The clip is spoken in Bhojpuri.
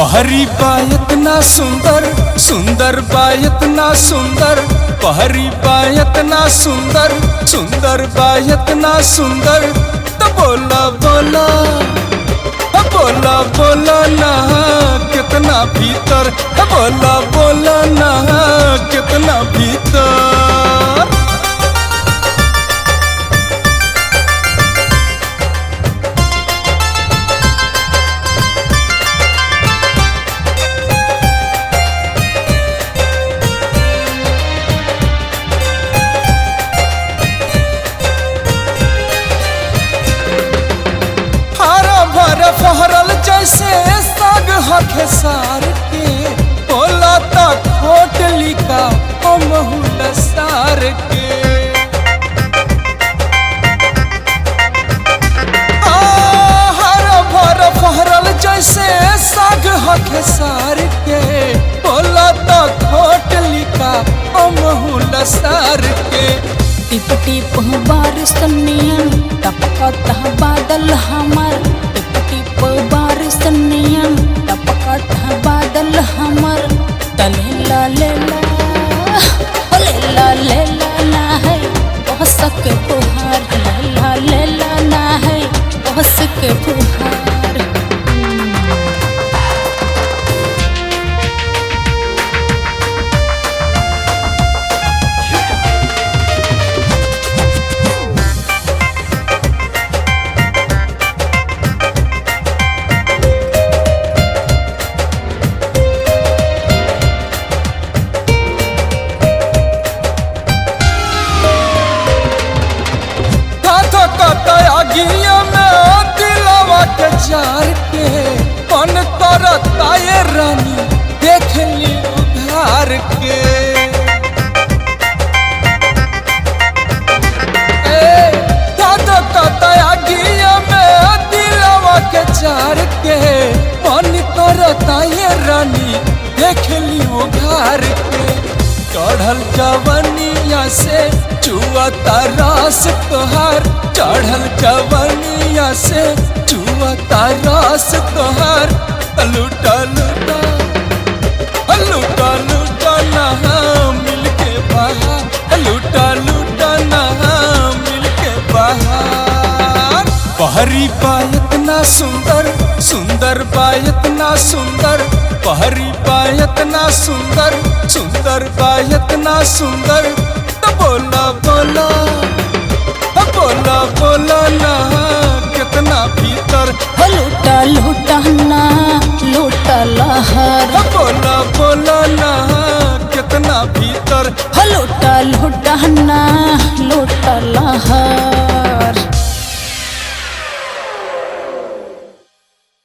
पहरी बायत ना सुंदर सुंदर बायत ना सुंदर पहरी बायत ना सुंदर सुंदर बायत ना सुंदर तो बोला बोला बोला बोला ना कितना भीतर बोला बोला ना कितना भीतर। फहरल जैसे साग हखे सार के बोला ता खोटली का महुल सार के हरा भरा फहरल जैसे साग हखे सार के बोला ता खोटली का महुल सार के। टिप टिप बारिश नियन टपकता बादल हमर टिप बारिश नियन टपकता बादल हमर तलेला लेला लेला लेला ना है बहस के फुहार लेला लेला ना है बहस के फुहार। गिया में दिलावा के जार के मन करता ये रानी देख ली उधार के। दादा कतया गिया में दिलावा के जार के मन करता ये रानी देख ली उधार के। चढ़ल जवनिया से चुआता रस तोहार चढ़ल जवनिया से चुआता रस तोहार लूटा लूटा लूटा लूटा नहा मिलके बाहर लूटा लूटा नहा मिलके बाहर। पहरी बायत ना सुंदर सुंदर बायत ना सुंदर पहरी बायत ना सुंदर सुंदर बायत ना सुंदर तो बोला बोला बोला बोला ना कितना भीतर लूटा लूटा ना लूटा लहर बोला बोला ना कितना भीतर लूटा लूटा ना